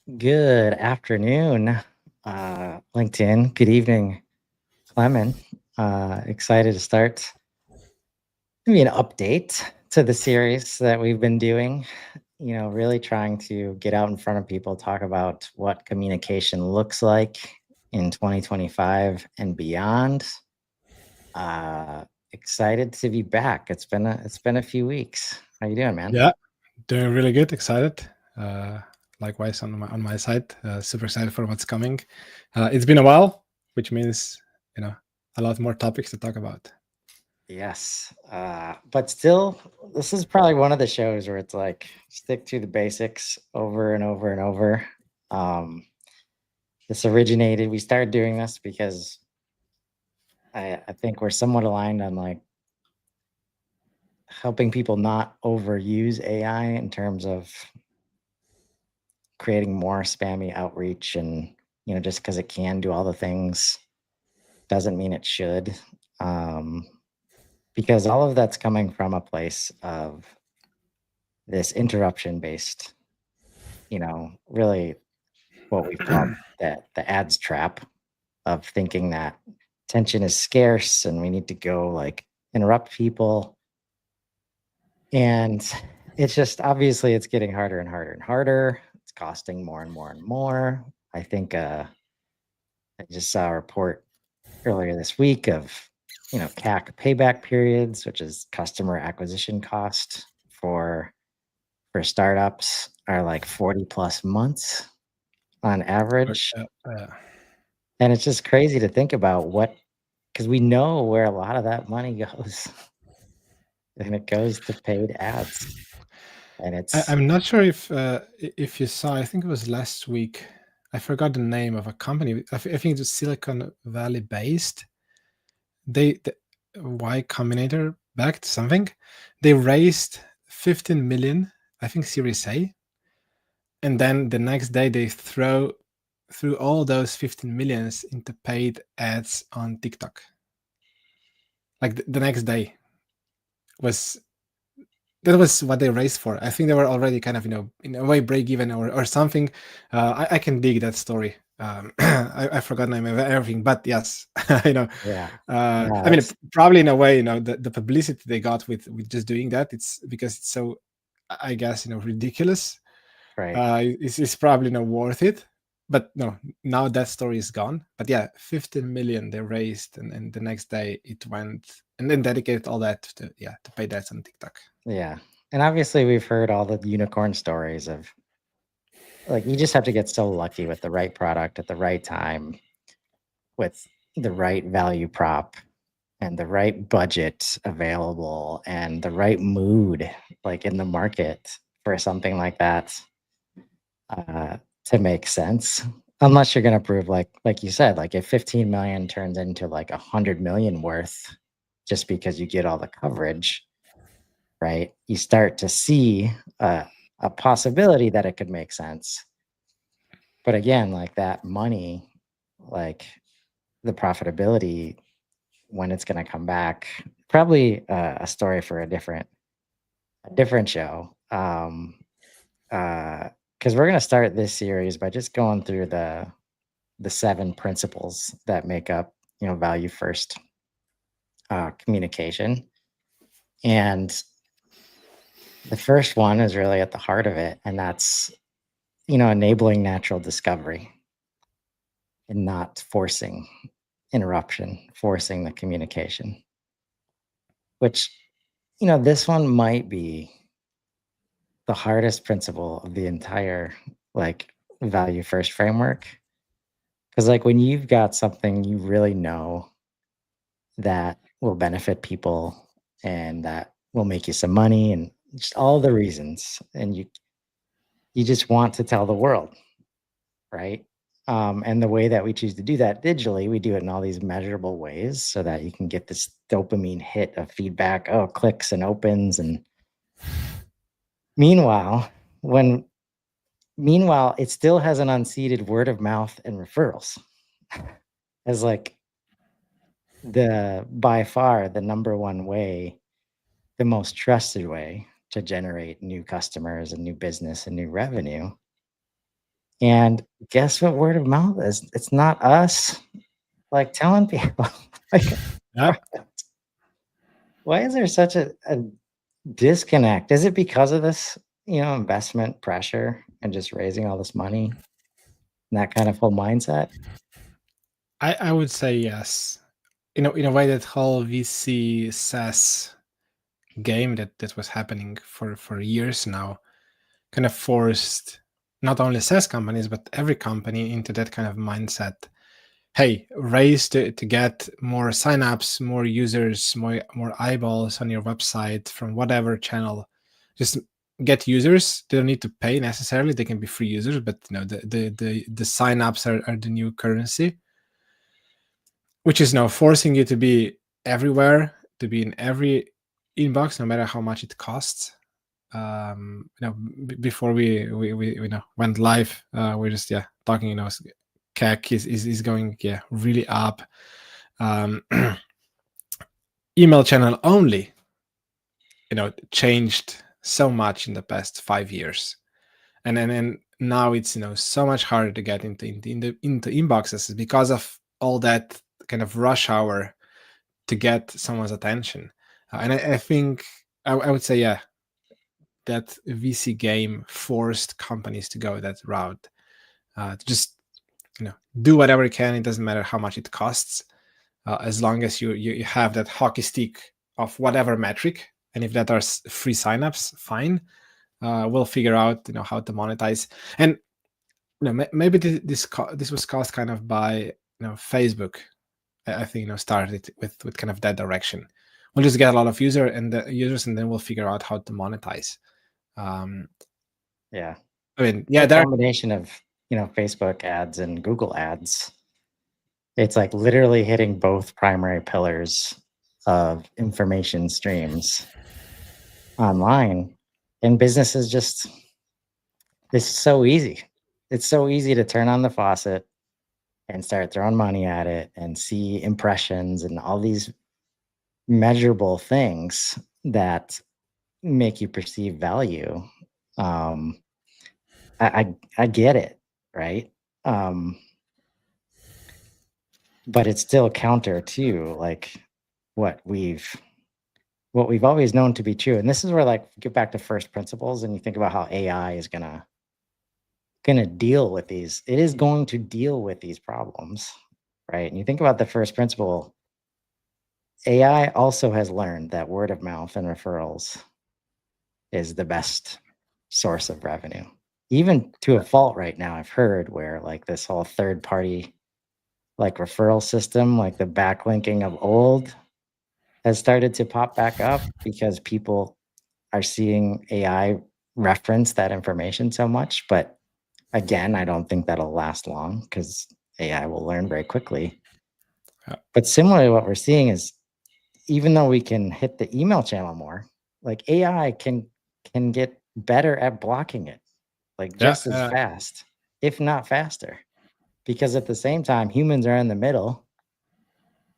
Good afternoon, LinkedIn. Good evening, Clemen. Excited to start maybe an update to the series that we've been doing. Really trying to get out in front of people, talk about what communication looks like in 2025 and beyond. Excited to be back. It's been a few weeks. How you doing, man? Yeah, doing really good. Excited. Uh, Likewise on my side. Super excited for what's coming. It's been a while, which means you know a lot more topics to talk about. Yes. But still, this is probably one of the shows where it's like stick to the basics over and over and over. Um, we started doing this because I think we're somewhat aligned on like helping people not overuse AI in terms of creating more spammy outreach and, just because it can do all the things doesn't mean it should. Um, because all of that's coming from a place of this interruption based, really what we've called the ads trap of thinking that attention is scarce and we need to go like interrupt people. And it's just obviously it's getting harder and harder and harder. It's costing more and more and more. I think I just saw a report earlier this week of CAC payback periods, which is customer acquisition cost for startups are like 40 plus months on But, average. uh, uh, And it's just crazy to think about because we know where a lot of that money goes and it goes to paid ads. And it's, I'm not sure if you saw. I think it was last week. I forgot the name of a company. I think it was Silicon Valley based. The Y Combinator backed something. They raised 15 million. I think Series A, and then the next day they threw all those 15 millions into paid ads on TikTok. Like the next day was that was what they raised for. I think they were already kind of in a way break even or something. I can dig that story. I forgot the name of everything, but yes, you know. yeah, I no, mean, it's probably in a way, the publicity they got with just doing that, it's because it's so, I guess, ridiculous. right. It's probably not worth it. But no, now that story is gone. But yeah, 15 million they raised, and the next day it went and then dedicated all that to pay that on TikTok. Yeah. And obviously we've heard all the unicorn stories of like, you just have to get so lucky with the right product at the right time with the right value prop and the right budget available and the right mood like in the market for something like that uh, to make sense. Unless you're going to prove like you said, like if 15 million turns into like 100 million worth just because you get all the coverage, right? You start to see a possibility that it could make sense. But again, like that money, like the profitability when it's going to come back, probably a story for a different show. Because we're going to start this series by just going through the 7 principles that make up value first communication. And the first one is really at the heart of it, and that's enabling natural discovery and not forcing interruption, forcing the communication. Which this one might be the hardest principle of the entire like value first framework, because like when you've got something you really know that will benefit people and that will make you some money and just all the reasons, and you just want to tell the world, right? And the way that we choose to do that digitally, we do it in all these measurable ways so that you can get this dopamine hit of feedback, oh, clicks and opens. And meanwhile, when it still has an unseated word of mouth and referrals as like the by far the number one way, the most trusted way to generate new customers and new business and new revenue. And guess what word of mouth is? It's not us like telling people. Like, Yeah. why is there such a disconnect? Is it because of this, investment pressure and just raising all this money and that kind of whole mindset? I would say yes. In a way, that whole VC SaaS game that was happening for years now kind of forced not only SaaS companies but every company into that kind of mindset. Hey, raise to get more signups, more users, more eyeballs on your website from whatever channel. Just get users. They don't need to pay necessarily. They can be free users, but the signups are the new currency, which is now forcing you to be everywhere, to be in every inbox, no matter how much it costs. Before we went live, we're just talking. CAC is going really up. Um, email channel only, changed so much in the past 5 years, and now it's so much harder to get into inboxes because of all that kind of rush hour to get someone's attention. And I think I would say that VC game forced companies to go that route, to just do whatever you can. It doesn't matter how much it costs, as long as you have that hockey stick of whatever metric. And if that are free signups, fine. We'll figure out how to monetize. And maybe this was caused kind of by Facebook. I think started with kind of that direction. We'll just get a lot of users, and then we'll figure out how to monetize. Yeah. I mean, The there. combination of, Facebook ads and Google ads, it's like literally hitting both primary pillars of information streams online. And businesses just, it's so easy. It's so easy to turn on the faucet and start throwing money at it and see impressions and all these measurable things that make you perceive value. Um, I get it, right? Um, but it's still counter to like what we've what we've always known to be true. And this is where like get back to first principles and you think about how AI is gonna deal with these. It is going to deal with these problems, right? And you think about the first principle, AI also has learned that word of mouth and referrals is the best source of revenue. Even to a fault right now, I've heard where like this whole third party like referral system, like the backlinking of old has started to pop back up because people are seeing AI reference that information so much. But again, I don't think that'll last long because AI will learn very quickly. Yeah. But similarly, what we're seeing is even though we can hit the email channel more, like AI can get better at blocking it, like just as fast, if not faster. Because at the same time, humans are in the middle,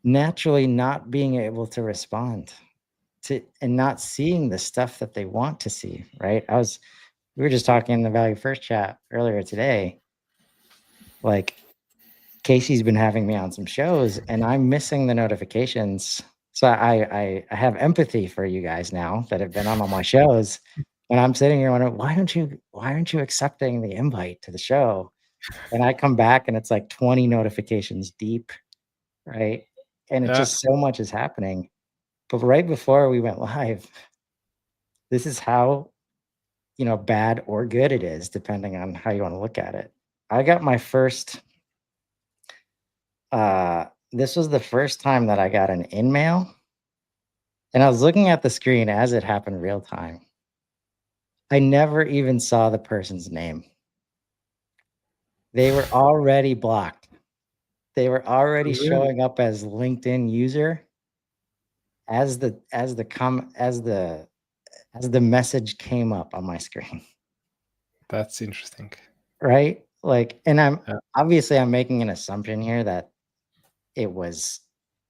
naturally not being able to respond to and not seeing the stuff that they want to see, right? We were just talking in the Value First chat earlier today. Like Casey's been having me on some shows and I'm missing the notifications. So I have empathy for you guys now that have been on all my shows. And I'm sitting here wondering, why aren't you accepting the invite to the show? And I come back and it's like 20 notifications deep, right? And it Yeah. just so much is happening. But right before we went live, this is how, bad or good it is, depending on how you want to look at it. I got my first, this was the first time that I got an in-mail, and I was looking at the screen as it happened real time. I never even saw the person's name. They were already blocked. They were already Really? showing up as LinkedIn user as the message came up on my screen. That's interesting. Right? Like, and Yeah. I'm making an assumption here that it was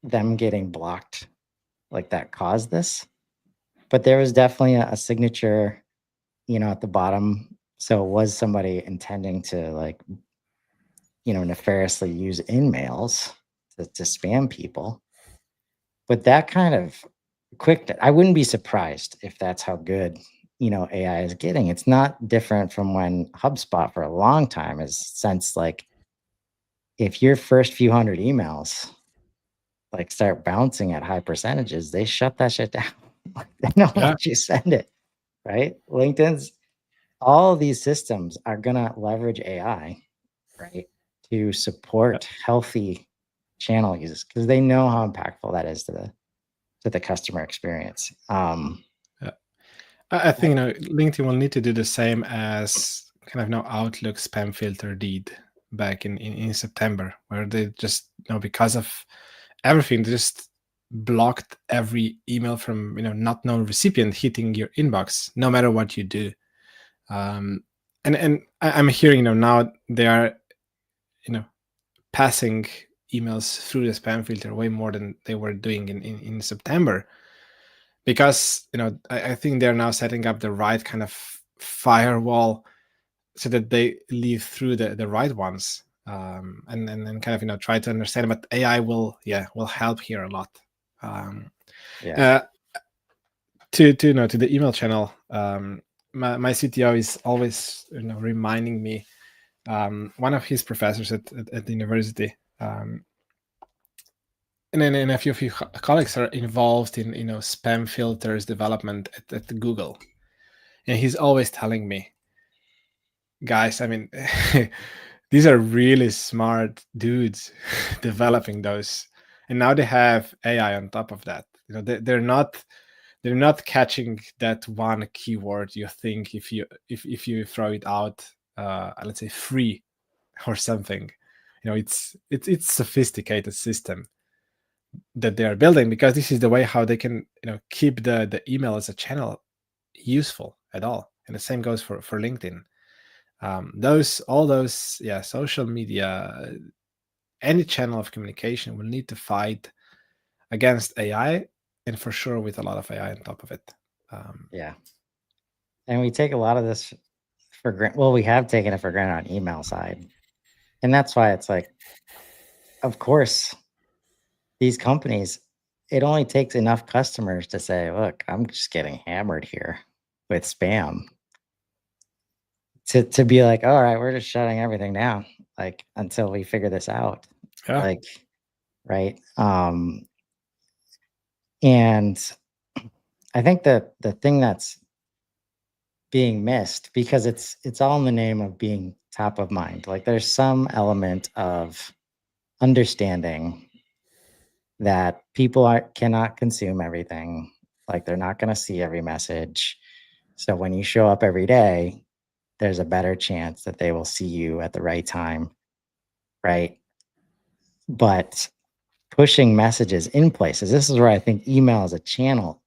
them getting blocked, like that caused this. But there was definitely a signature, at the bottom So was somebody intending to like, nefariously use InMails to spam people? But that kind of I wouldn't be surprised if that's how good, AI is getting. It's not different from when HubSpot for a long time has since like if your first few hundred emails like start bouncing at high percentages, they shut that shit down. They don't Yeah, let you send it, right? LinkedIn's all of these systems are gonna leverage AI, right, to yeah, support healthy channel uses because they know how impactful that is to the customer experience. yeah. I think LinkedIn will need to do the same as kind of Outlook spam filter did back in September, where they just because of everything, they just blocked every email from not known recipient hitting your inbox, no matter what you do. And I'm hearing now they are passing emails through the spam filter way more than they were doing in September, because I think they're now setting up the right kind of firewall so that they leave through the right ones, and then kind of try to understand. But AI will help here a lot. Yeah. uh, to the email channel, my CTO is always reminding me, one of his professors at the university, and a few of your colleagues are involved in spam filters development at Google, and he's always telling me, guys, I mean, these are really smart dudes developing those, and now they have AI on top of that. They're not catching that one keyword you think if you throw it out, let's say free or something. It's sophisticated system that they are building, because this is the way how they can keep the email as a channel useful at all. And the same goes for LinkedIn. All those social media, any channel of communication will need to fight against AI, and for sure with a lot of AI on top of it. Yeah. And we take a lot of this for granted. Well, we have taken it for granted on email side. And that's why it's like, of course, these companies, it only takes enough customers to say, look, I'm just getting hammered here with spam to be like, all right, we're just shutting everything down, like until we figure this out. Yeah, Like, right. And I think that the thing that's being missed because it's all in the name of being top of mind. Like there's some element of understanding that people cannot consume everything. Like they're not going to see every message. So when you show up every day, there's a better chance that they will see you at the right time, right? But pushing messages in places, this is where I think email as a channel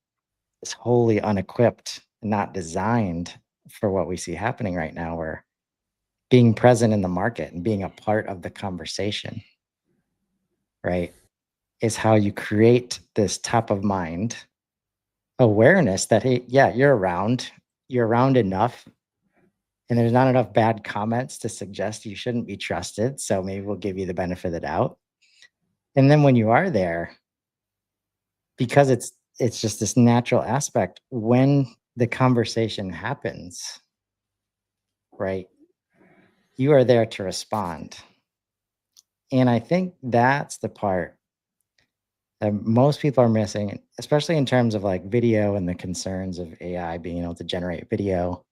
is wholly unequipped and not designed for what we see happening right now, where being present in the market and being a part of the conversation, right, is how you create this top of mind awareness that, hey, yeah, you're around enough, and there's not enough bad comments to suggest you shouldn't be trusted. So maybe we'll give you the benefit of the doubt. And then when you are there, because it's just this natural aspect, when the conversation happens, right, you are there to respond. And I think that's the part that most people are missing, especially in terms of like video and the concerns of AI being able to generate video.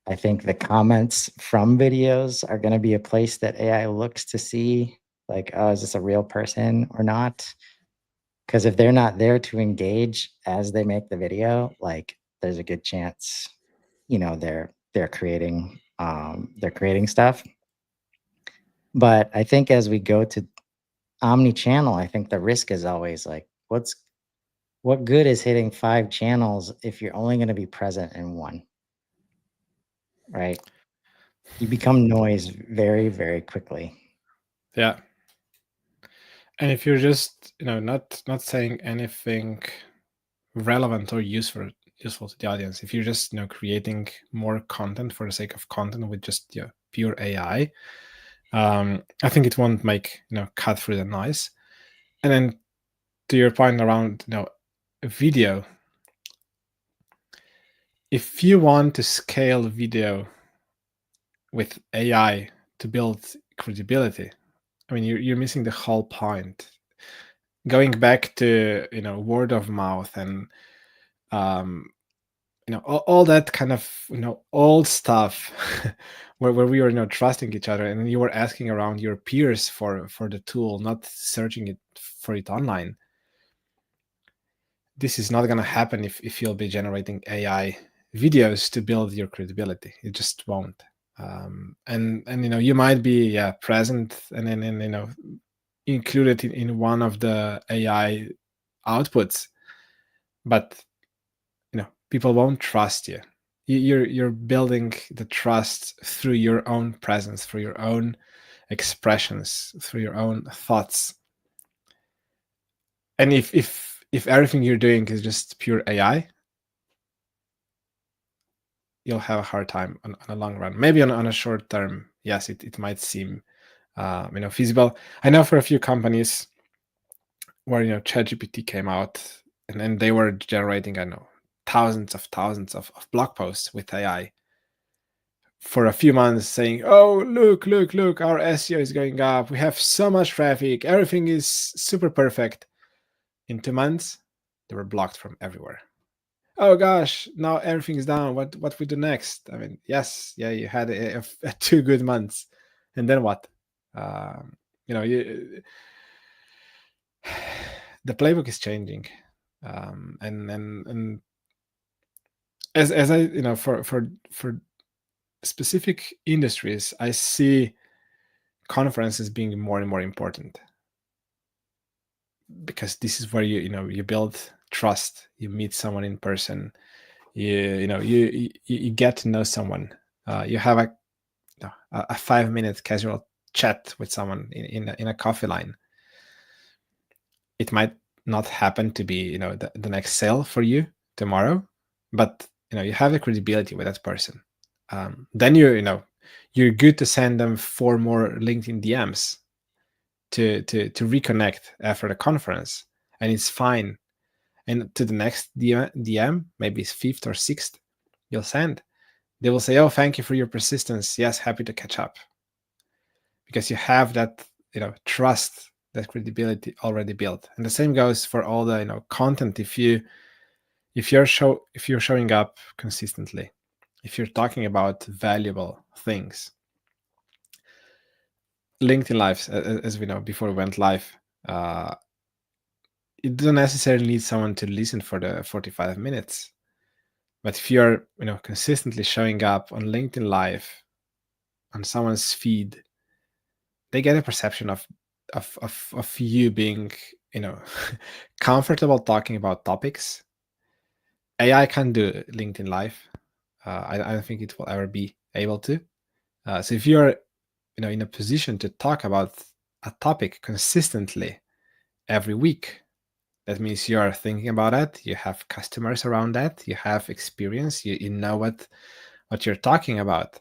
I think the comments from videos are going to be a place that AI looks to see, like, oh, is this a real person or not? Because if they're not there to engage as they make the video, like, there's a good chance, they're creating stuff. But I think as we go to omni-channel, I think the risk is always like, what good is hitting 5 channels if you're only going to be present in one, right? You become noise very, very quickly. yeah. And if you're just not saying anything relevant or useful useful to the audience. If you're just creating more content for the sake of content with just pure AI, I think it won't make cut through the noise. And then to your point around video, if you want to scale video with AI to build credibility, I mean, you're missing the whole point. Going back to word of mouth and all that kind of old stuff where we were trusting each other, and you were asking around your peers for the tool, not searching it for it online. This is not going to happen if you'll be generating AI videos to build your credibility. It just won't. And you might be present and then included in one of the AI outputs, but people won't trust you. You're building the trust through your own presence, through your own expressions, through your own thoughts. And if everything you're doing is just pure AI, you'll have a hard time on a long run. Maybe on a short term, yes, it might seem feasible. I know for a few companies where ChatGPT came out, and then they were generating, I know, thousands of blog posts with AI for a few months, saying, oh, look, our SEO is going up, we have so much traffic, everything is super perfect. In 2 months, they were blocked from everywhere. Oh gosh, now everything is down. What we do next? I mean, you had a 2 good months, and then what? The playbook is changing, and as I for specific industries, I see conferences being more and more important, because this is where you build trust. You meet someone in person. You get to know someone. You have a 5-minute casual chat with someone in a coffee line. It might not happen to be the next sale for you tomorrow, but you have the credibility with that person. Then you're good to send them 4 more LinkedIn DMs to reconnect after the conference, and it's fine. And to the next DM, maybe it's 5th or 6th, you'll send. They will say, oh, thank you for your persistence. Yes, happy to catch up. Because you have that trust, that credibility already built. And the same goes for all the content. If you're showing up consistently, if you're talking about valuable things. LinkedIn Lives, as we know, before we went live, it doesn't necessarily need someone to listen for the 45 minutes. But if you're consistently showing up on LinkedIn Live, on someone's feed, they get a perception of you being comfortable talking about topics. AI can do LinkedIn Live. I don't think it will ever be able to. So if you're in a position to talk about a topic consistently every week, that means you are thinking about it. You have customers around that. You have experience. You know what you're talking about.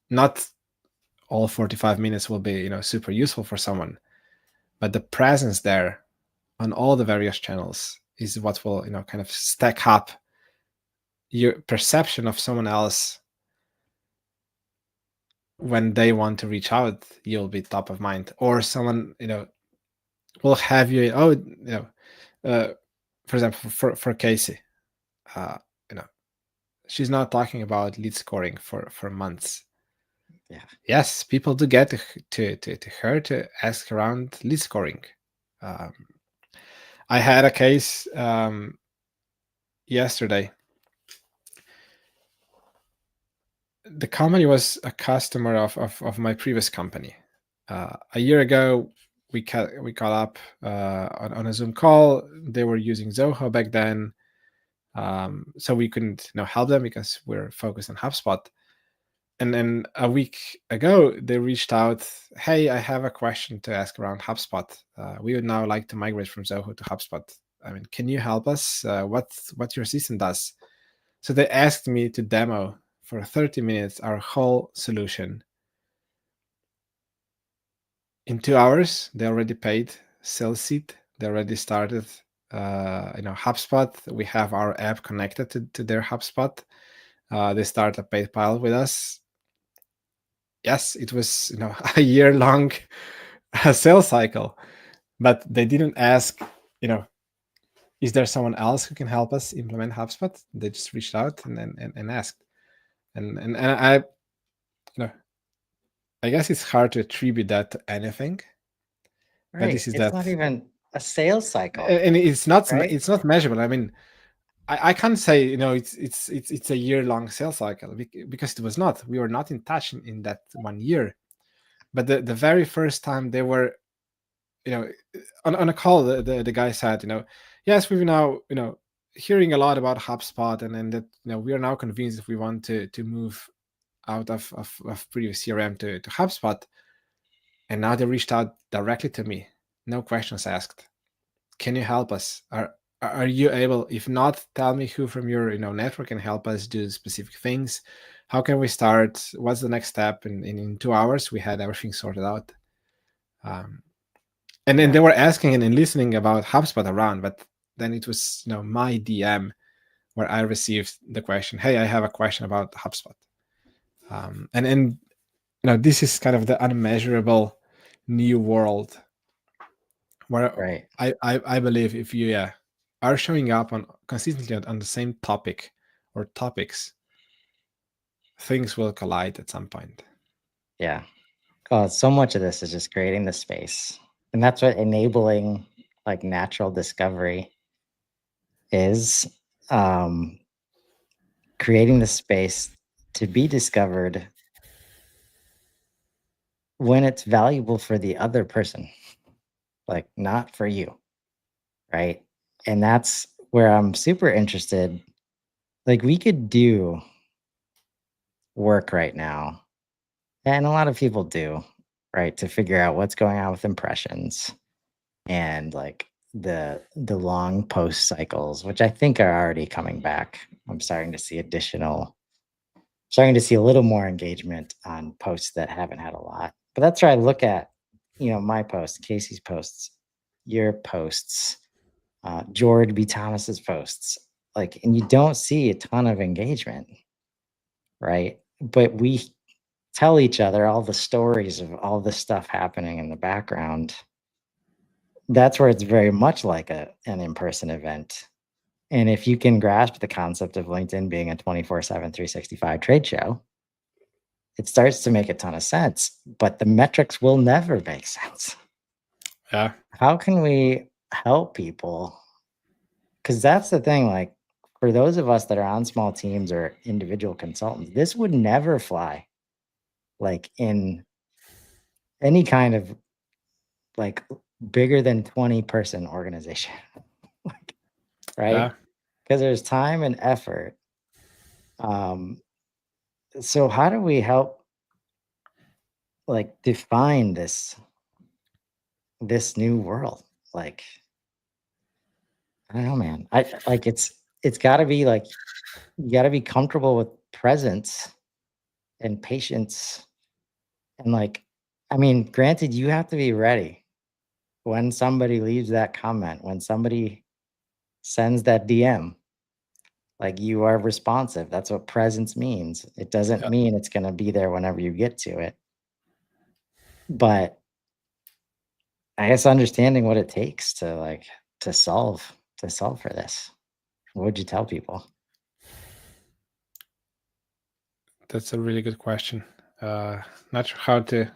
Not all 45 minutes will be super useful for someone, but the presence there on all the various channels is what will kind of stack up your perception of someone else. When they want to reach out, you'll be top of mind, or someone will have you. For example, for Casey, she's not talking about lead scoring for months. Yeah. Yes, people do get to her to ask around lead scoring. I had a case yesterday. The company was a customer of my previous company. A year ago, we caught up on a Zoom call. They were using Zoho back then, so we couldn't help them because we're focused on HubSpot. And then a week ago, they reached out. Hey, I have a question to ask around HubSpot. We would now like to migrate from Zoho to HubSpot. I mean, can you help us? What your system does? So they asked me to demo for 30 minutes our whole solution. In 2 hours, they already paid sales seat. They already started, HubSpot. We have our app connected to their HubSpot. They start a paid pilot with us. Yes, it was a year-long sales cycle, but they didn't ask, is there someone else who can help us implement HubSpot? They just reached out and asked, and I, I guess it's hard to attribute that to anything, but Right. this is It's that, not even a sales cycle, and it's not right? it's not measurable. I mean, I can't say it's a year-long sales cycle because it was not. We were not in touch in that 1 year, but the very first time they were, on a call, the guy said, yes, we've now hearing a lot about HubSpot, and that we are now convinced if we want to move out of previous CRM to HubSpot, and now they reached out directly to me, no questions asked. Can you help us? Are you able? If not, tell me who from your network can help us do specific things. How can we start? What's the next step? And in 2 hours, we had everything sorted out. And then they were asking and listening about HubSpot around, but then it was my DM where I received the question, "Hey, I have a question about HubSpot," and this is kind of the unmeasurable new world where Right. I believe if you are showing up consistently on the same topic or topics, things will collide at some point. Yeah. Oh, so much of this is just creating the space. And that's what enabling like natural discovery is, creating the space to be discovered when it's valuable for the other person, like not for you. Right. And that's where I'm super interested. Like we could do work right now, and a lot of people do, right, to figure out what's going on with impressions and like the long post cycles, which I think are already coming back. I'm starting to see a little more engagement on posts that haven't had a lot. But that's where I look at, my posts, Casey's posts, your posts, George B. Thomas's posts, like, and you don't see a ton of engagement, right? But we tell each other all the stories of all this stuff happening in the background. That's where it's very much like an in-person event. And if you can grasp the concept of LinkedIn being a 24/7, 365 trade show, it starts to make a ton of sense, but the metrics will never make sense. Yeah. How can we help people? Because that's the thing, like for those of us that are on small teams or individual consultants, this would never fly like in any kind of like bigger than 20-person organization. Like, right? Yeah. Because there's time and effort. So how do we help like define this new world? Like, I don't know, man. I like it's gotta be like you gotta be comfortable with presence and patience. And like, I mean, granted, you have to be ready when somebody leaves that comment, when somebody sends that DM. Like you are responsive. That's what presence means. It doesn't Yeah. mean it's going to be there whenever you get to it. But I guess understanding what it takes to solve for this. What would you tell people? That's a really good question. Not sure how to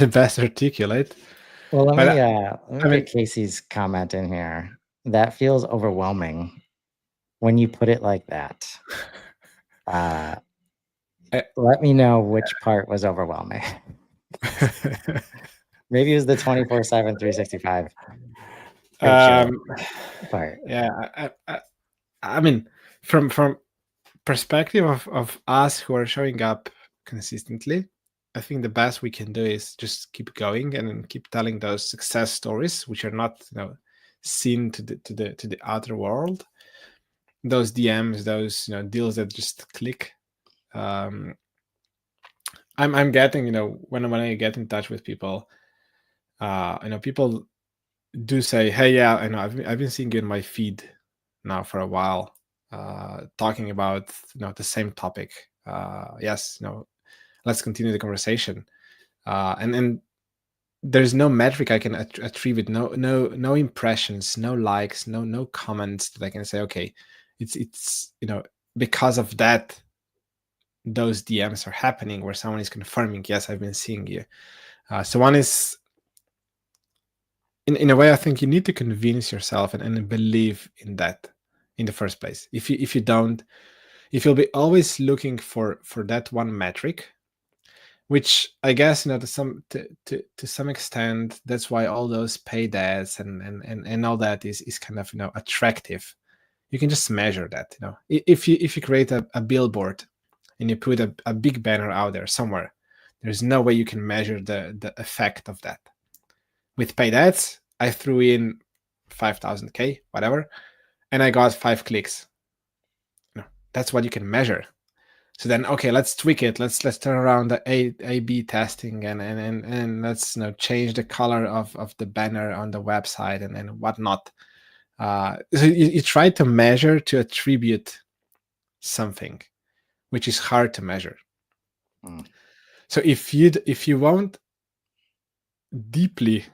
best articulate. Well, let But me I get mean, Casey's comment in here. That feels overwhelming when you put it like that. Uh, I, Let me know which part was overwhelming. Maybe it was the 24/7, 365 trade show um, part. yeah, I mean, from perspective of us who are showing up consistently, I think the best we can do is just keep going and keep telling those success stories, which are not seen to the outer world. Those DMs, those deals that just click. I'm getting when I get in touch with people, people do say, hey, yeah, I know I've been seeing you in my feed now for a while, talking about the same topic. Yes, let's continue the conversation. And there's no metric I can attribute, no impressions, no likes, no comments that I can say, okay, it's because of that those DMs are happening where someone is confirming, yes, I've been seeing you. So one is, in a way, I think you need to convince yourself and believe in that in the first place. If you don't, if you'll be always looking for that one metric, which I guess to some extent, that's why all those paid ads and all that is kind of attractive. You can just measure that. If you create a billboard and you put a big banner out there somewhere, there's no way you can measure the effect of that. With paid ads, I threw in 5,000K, whatever, and I got 5 clicks. That's what you can measure. So then, okay, let's tweak it. Let's turn around the A/B testing and let's change the color of the banner on the website and whatnot. So you try to measure, to attribute something, which is hard to measure. So if you won't deeply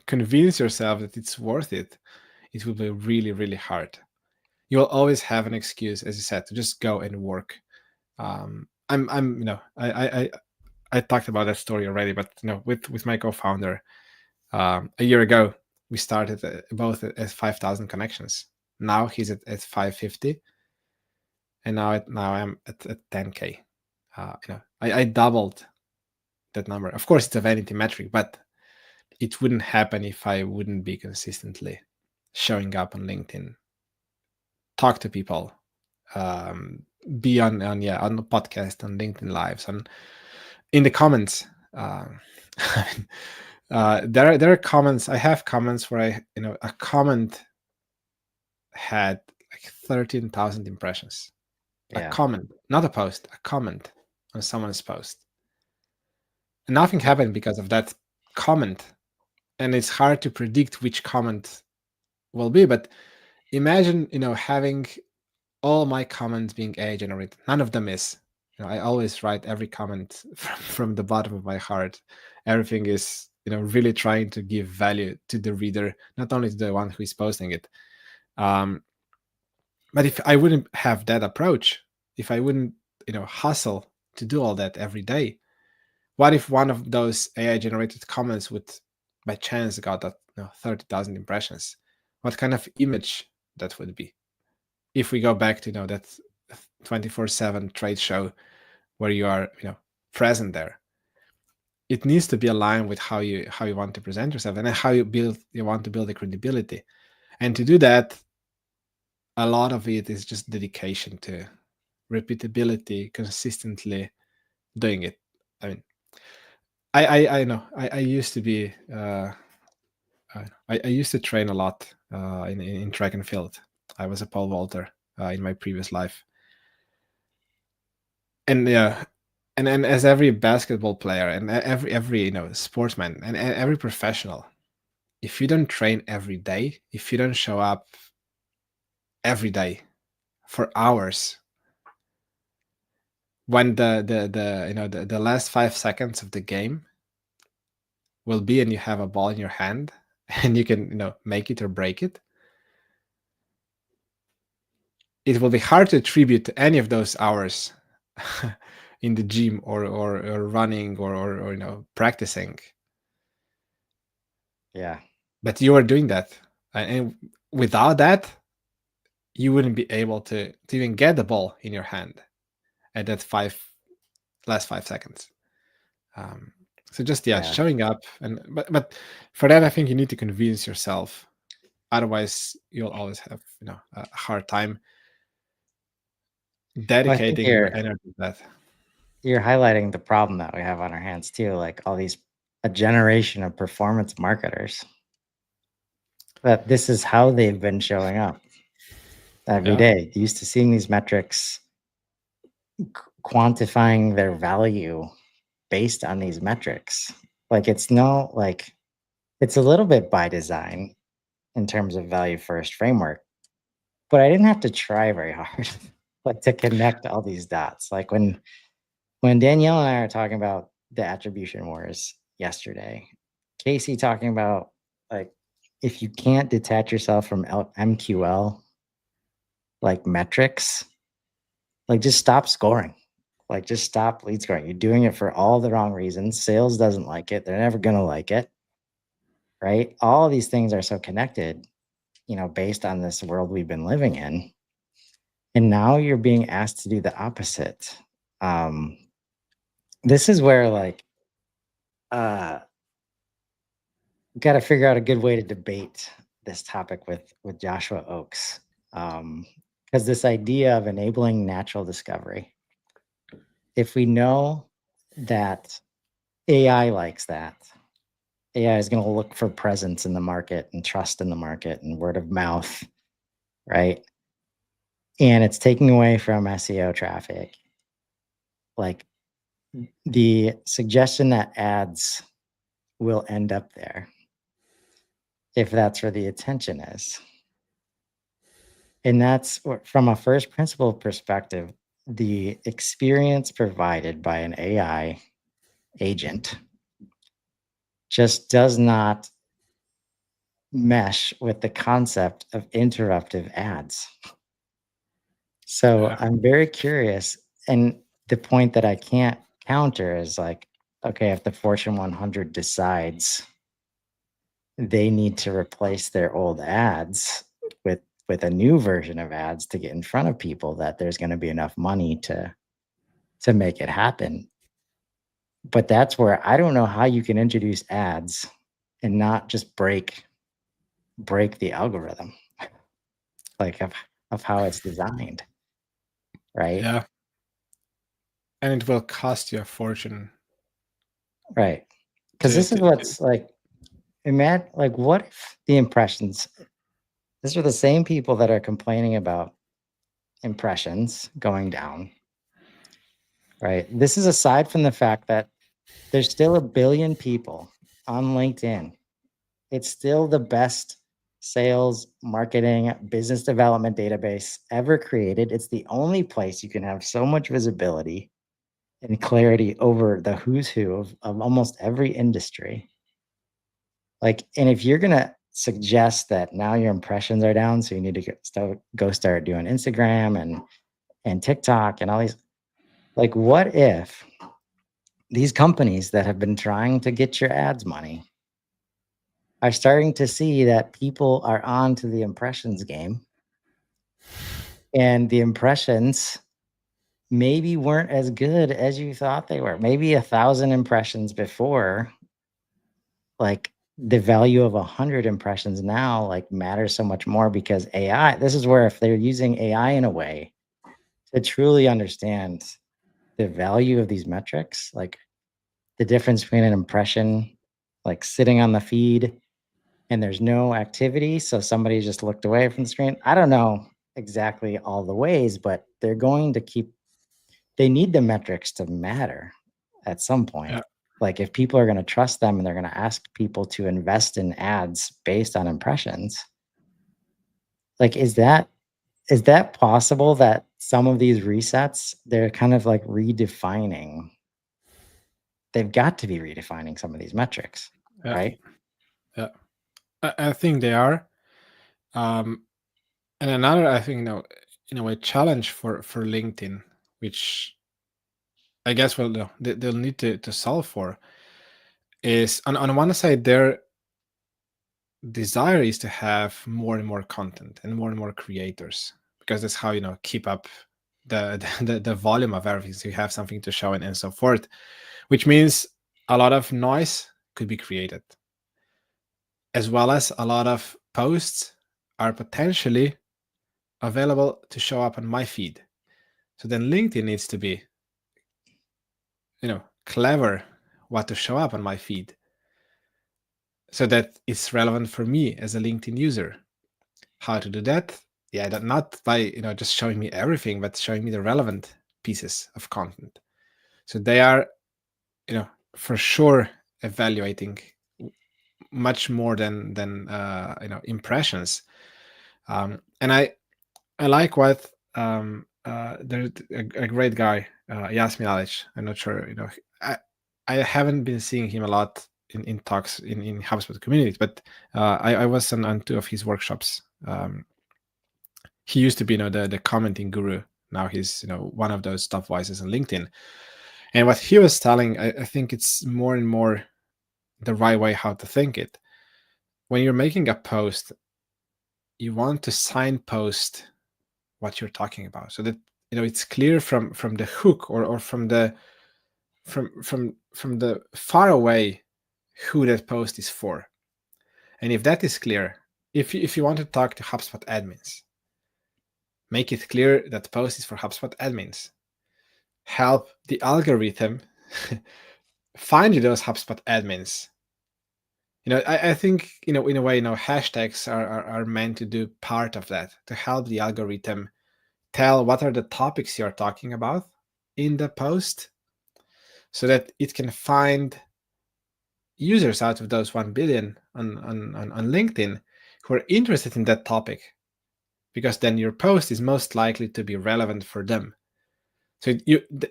convince yourself that it's worth it, it will be really, really hard. You'll always have an excuse, as you said, to just go and work. I talked about that story already, but with my co-founder, a year ago, we started both at 5,000 connections. Now he's at 550, and now I'm at 10K. I doubled that number. Of course, it's a vanity metric, but it wouldn't happen if I wouldn't be consistently showing up on LinkedIn, talk to people, be on the podcast, on LinkedIn Lives, in the comments. There are comments. I have comments where a comment had like 13,000 impressions. Yeah. A comment, not a post, a comment on someone's post. And nothing happened because of that comment. And it's hard to predict which comment will be, but imagine having all my comments being AI generated. None of them is. I always write every comment from the bottom of my heart. Everything is really trying to give value to the reader, not only to the one who is posting it. But if I wouldn't have that approach, if I wouldn't hustle to do all that every day, what if one of those AI generated comments would by chance got that 30,000 impressions? What kind of image that would be? If we go back to that 24/7 trade show where you are present there, it needs to be aligned with how you want to present yourself and how you want to build the credibility. And to do that, a lot of it is just dedication to repeatability, consistently doing it. I mean, I know I used to be I used to train a lot in track and field. I was a pole vaulter in my previous life, and and as every basketball player and every sportsman and every professional, if you don't train every day, if you don't show up every day for hours, when the last 5 seconds of the game will be and you have a ball in your hand and you can make it or break it, it will be hard to attribute to any of those hours in the gym or running or practicing. Yeah. But you are doing that, and without that, you wouldn't be able to even get the ball in your hand at that last 5 seconds. So just showing up, and but for that, I think you need to convince yourself. Otherwise, you'll always have a hard time dedicating your energy to that. You're highlighting the problem that we have on our hands too, like a generation of performance marketers. But this is how they've been showing up every Yeah. day. Used to seeing these metrics, quantifying their value based on these metrics. Like it's no like it's a little bit by design in terms of value first framework, but I didn't have to try very hard like to connect all these dots. Like when Danielle and I are talking about the attribution wars yesterday, Casey talking about like if you can't detach yourself from MQL like metrics, like just stop scoring. Like just stop lead scoring. You're doing it for all the wrong reasons. Sales doesn't like it. They're never gonna like it, right? All of these things are so connected, based on this world we've been living in. And now you're being asked to do the opposite. Um, this is where like uh got to figure out a good way to debate this topic with Joshua Oakes. Because this idea of enabling natural discovery, if we know that AI likes that, AI is going to look for presence in the market and trust in the market and word of mouth, right? And it's taking away from SEO traffic. Like the suggestion that ads will end up there if that's where the attention is. And that's from a first principle perspective, the experience provided by an AI agent just does not mesh with the concept of interruptive ads. So Yeah. I'm very curious. And the point that I can't counter is like, okay, if the Fortune 100 decides they need to replace their old ads with a new version of ads to get in front of people, that there's going to be enough money to make it happen. But that's where I don't know how you can introduce ads and not just break the algorithm, like of how it's designed, right? Yeah. And it will cost you a fortune Right. Because to, this is to, to what's like, imagine, like, what if the impressions, these are the same people that are complaining about impressions going down, right? This is aside from the fact that there's still a billion people on LinkedIn. It's still the best sales, marketing, business development database ever created. It's the only place you can have so much visibility and clarity over the who's who of almost every industry. Like, and if you're gonna suggest that now your impressions are down, so you need to go start doing Instagram and TikTok and all these, like, what if these companies that have been trying to get your ads money are starting to see that people are on to the impressions game, and the impressions maybe weren't as good as you thought they were. Maybe 1,000 impressions before, like the value of 100 impressions now, like matters so much more because AI. This is where if they're using AI in a way to truly understand the value of these metrics, like the difference between an impression, like sitting on the feed and there's no activity, so somebody just looked away from the screen. I don't know exactly all the ways, but they're going to keep they need the metrics to matter at some point. yeah. Like if people are going to trust them and they're going to ask people to invest in ads based on impressions, like is that possible that some of these resets, they're kind of like redefining, they've got to be redefining some of these metrics, Yeah. right? Yeah. I think they are. And another, I think, in a way, challenge for LinkedIn, which I guess they'll need to solve for, is on one side their desire is to have more and more content and more creators, because that's how keep up the volume of everything, so you have something to show and so forth, which means a lot of noise could be created, as well as a lot of posts are potentially available to show up on my feed. So then LinkedIn needs to be clever what to show up on my feed. so that it's relevant for me as a LinkedIn user. How to do that? Yeah, not by just showing me everything, but showing me the relevant pieces of content. So they are, for sure evaluating much more than impressions. And I like what there's a great guy, Yasmin Alic. I'm not sure, I haven't been seeing him a lot in talks in HubSpot communities, but I was on 2 of his workshops. He used to be the commenting guru. Now he's one of those top voices on LinkedIn. And what he was telling, I think it's more and more the right way how to think it. When you're making a post, you want to signpost what you're talking about, so that it's clear from the hook or from the far away who that post is for. And if that is clear, if you want to talk to HubSpot admins, make it clear that post is for HubSpot admins. Help the algorithm find you those HubSpot admins. I think in a way hashtags are meant to do part of that, to help the algorithm tell what are the topics you're talking about in the post, so that it can find users out of those 1 billion on LinkedIn who are interested in that topic, because then your post is most likely to be relevant for them. So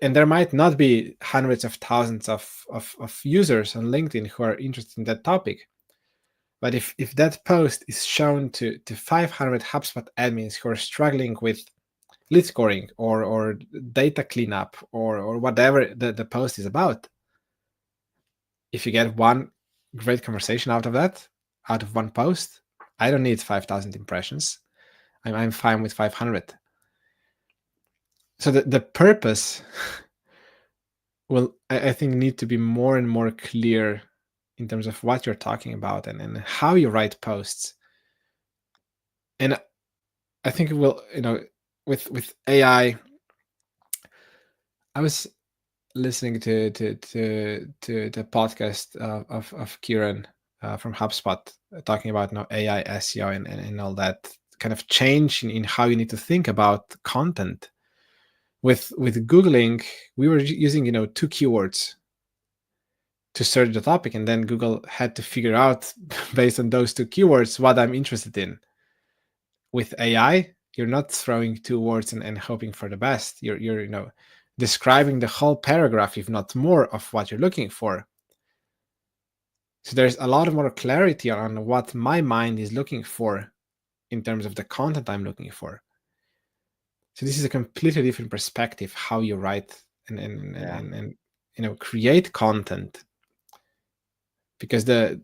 and there might not be hundreds of thousands of users on LinkedIn who are interested in that topic, but if that post is shown to 500 HubSpot admins who are struggling with lead scoring or data cleanup or whatever the post is about, if you get one great conversation out of that, out of one post, I don't need 5,000 impressions. I'm fine with 500. So the purpose will, I think, need to be more and more clear in terms of what you're talking about and how you write posts. And I think it will, with AI, I was listening to the podcast of Kieran from HubSpot, talking about AI SEO and all that kind of change in how you need to think about content. With Googling, we were using 2 keywords to search the topic, and then Google had to figure out based on those 2 keywords what I'm interested in. With AI, you're not throwing 2 words and hoping for the best. You're describing the whole paragraph, if not more, of what you're looking for. So there's a lot more clarity on what my mind is looking for in terms of the content I'm looking for. So this is a completely different perspective how you write and create content, because the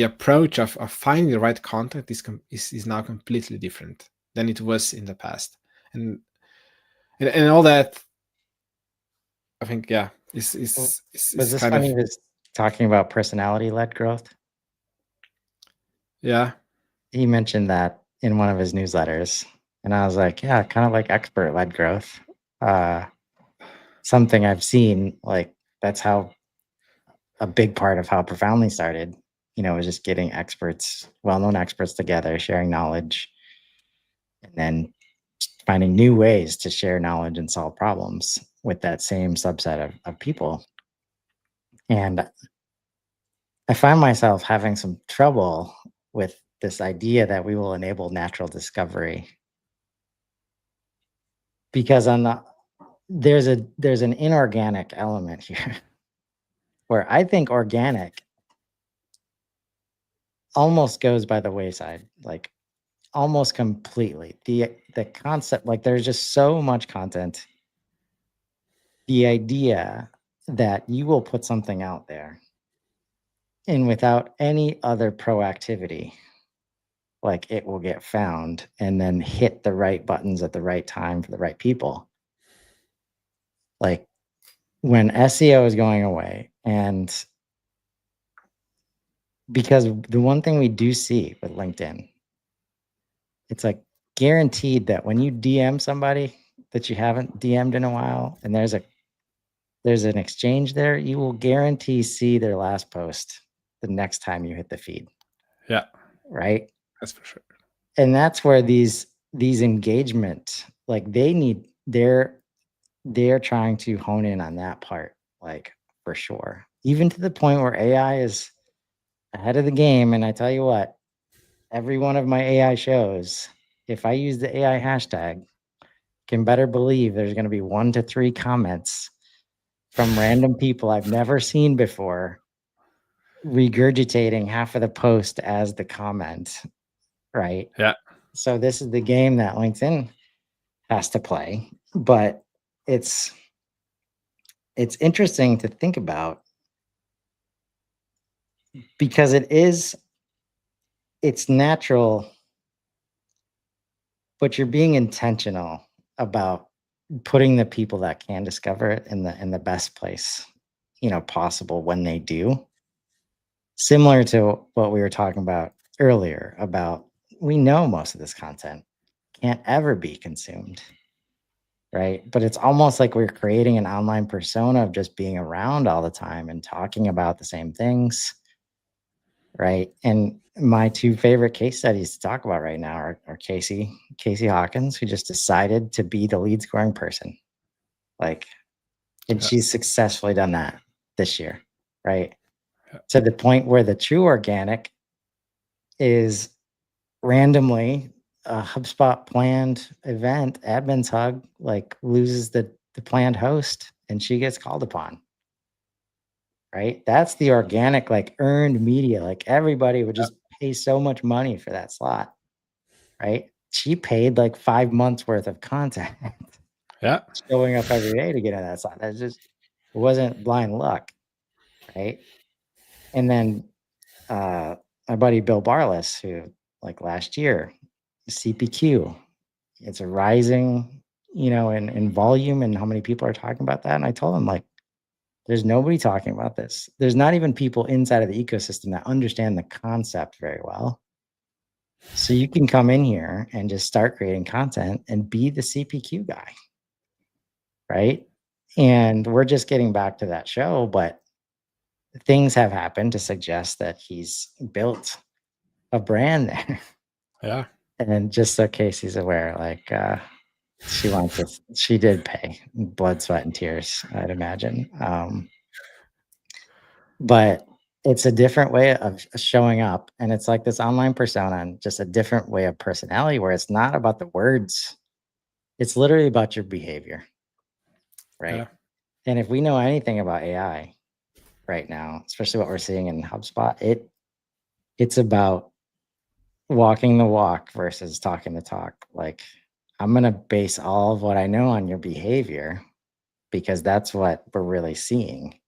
approach of finding the right content is now completely different than it was in the past, and all that, I think, is Was this kind when of, he was talking about personality-led growth? yeah. He mentioned that in one of his newsletters, and I was like, yeah, kind of like expert-led growth. Something I've seen, like that's how a big part of how Profoundly started, was just getting experts, well-known experts together, sharing knowledge, and then finding new ways to share knowledge and solve problems with that same subset of people. And I find myself having some trouble with this idea that we will enable natural discovery, because there's an inorganic element here where I think organic almost goes by the wayside, like almost completely. The concept, like there's just so much content. The idea that you will put something out there and without any other proactivity, like it will get found and then hit the right buttons at the right time for the right people. Like when SEO is going away, and because the one thing we do see with LinkedIn, it's like guaranteed that when you DM somebody that you haven't DM'd in a while, and there's an exchange there, you will guarantee see their last post the next time you hit the feed, Yeah, right? that's for sure. And that's where these engagement, like they're trying to hone in on that part, like for sure. Even to the point where AI is ahead of the game. And I tell you what, every one of my AI shows, if I use the AI hashtag, can better believe there's going to be 1 to 3 comments from random people I've never seen before, regurgitating half of the post as the comment, right? Yeah, So this is the game that LinkedIn has to play, but it's interesting to think about because it's natural, but you're being intentional about putting the people that can discover it in the best place, possible when they do. Similar to what we were talking about earlier about we know most of this content can't ever be consumed, right? But it's almost like we're creating an online persona of just being around all the time and talking about the same things, right? And my 2 favorite case studies to talk about right now are Casey Hawkins, who just decided to be the lead scoring person. Like, and Yeah. she's successfully done that this year, right? Yeah. To the point where the true organic is randomly a HubSpot planned event, admin's hug, like loses the planned host and she gets called upon. Right. That's the organic, like earned media. Like everybody would just pay so much money for that slot. Right. She paid like 5 months worth of content Yeah, showing up every day to get in that slot. That just it wasn't blind luck. Right. And then my buddy Bill Barless, who like last year, CPQ, it's a rising, in volume and how many people are talking about that. And I told him, like, there's nobody talking about this. There's not even people inside of the ecosystem that understand the concept very well. So you can come in here and just start creating content and be the CPQ guy. Right. And we're just getting back to that show, but things have happened to suggest that he's built a brand there. yeah, And just so Casey's aware, like she did pay blood, sweat, and tears, I'd imagine. But it's a different way of showing up. And it's like this online persona and just a different way of personality where it's not about the words. It's literally about your behavior. Right. yeah, And if we know anything about AI right now, especially what we're seeing in HubSpot, it's about walking the walk versus talking the talk. Like, I'm going to base all of what I know on your behavior because that's what we're really seeing.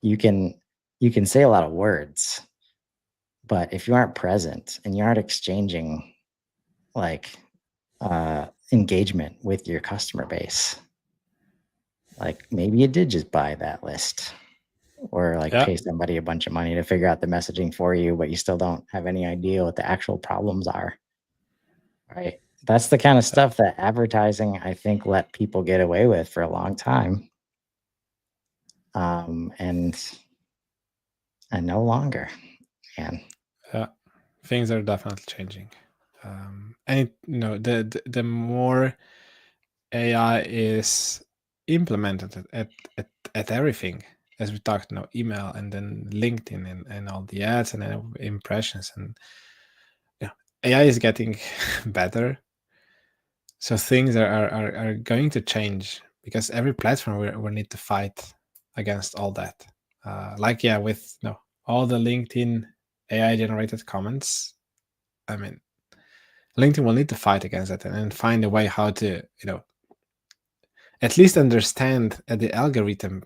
You can say a lot of words, but if you aren't present and you aren't exchanging like engagement with your customer base, like maybe you did just buy that list or like yeah, pay somebody a bunch of money to figure out the messaging for you, but you still don't have any idea what the actual problems are. Right. That's the kind of stuff that advertising, I think, let people get away with for a long time. And no longer. And yeah. Things are definitely changing. And the more AI is implemented at everything, as we talked, email and then LinkedIn and all the ads and then impressions, and AI is getting better. So things are going to change because every platform will need to fight against all that. With all the LinkedIn AI generated comments, I mean, LinkedIn will need to fight against that and find a way how to at least understand at the algorithm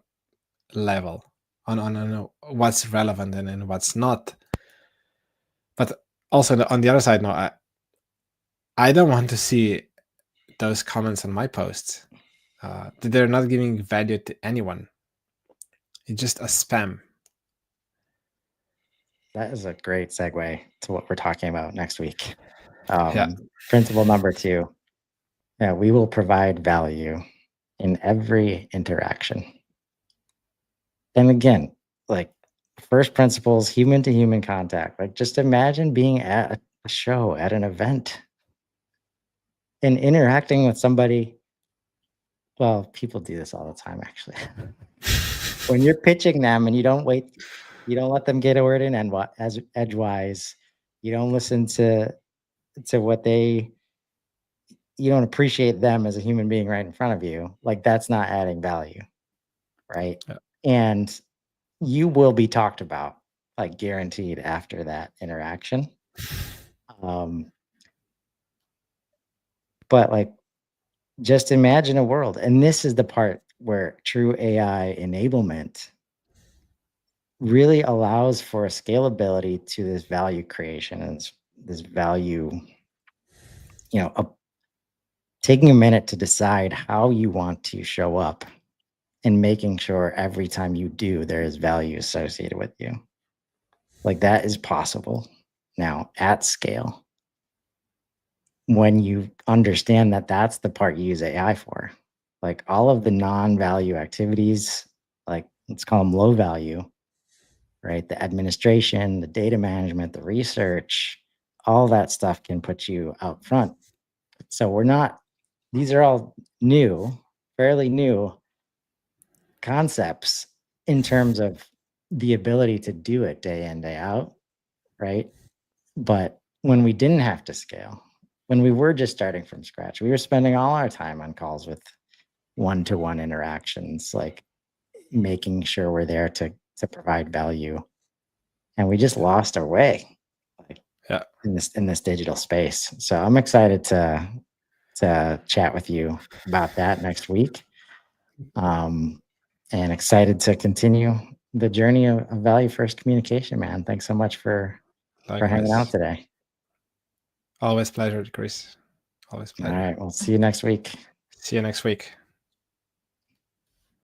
level on what's relevant and what's not. But also on the other side, no, I don't want to see those comments on my posts. They're not giving value to anyone. It's just a spam. that is a great segue to what we're talking about next week. Yeah, Principle number 2. Yeah, we will provide value in every interaction. And again, like first principles, human to human contact. Like, just imagine being at a show, at an event, and interacting with somebody. Well, people do this all the time, actually. When you're pitching them and you don't let them get a word in as edgewise. You don't listen to what you don't appreciate them as a human being right in front of you. Like, that's not adding value, right? Yeah. And you will be talked about, like, guaranteed after that interaction. But like, just imagine a world, and this is the part where true AI enablement really allows for a scalability to this value creation and this value, taking a minute to decide how you want to show up and making sure every time you do, there is value associated with you. Like, that is possible now at scale when you understand that that's the part you use AI for. Like, all of the non-value activities, like, let's call them low value, right? The administration, the data management, the research, all that stuff can put you out front. So these are all fairly new concepts in terms of the ability to do it day in, day out, right? But when we didn't have to scale, when we were just starting from scratch, we were spending all our time on calls with one-to-one interactions, like making sure we're there to provide value. And we just lost our way, like, in this digital space. So I'm excited to chat with you about that next week. And excited to continue the journey of value first communication, man. Thanks so much for hanging out today. Always pleasure, Chris. Always pleasure. All right. We'll see you next week. See you next week.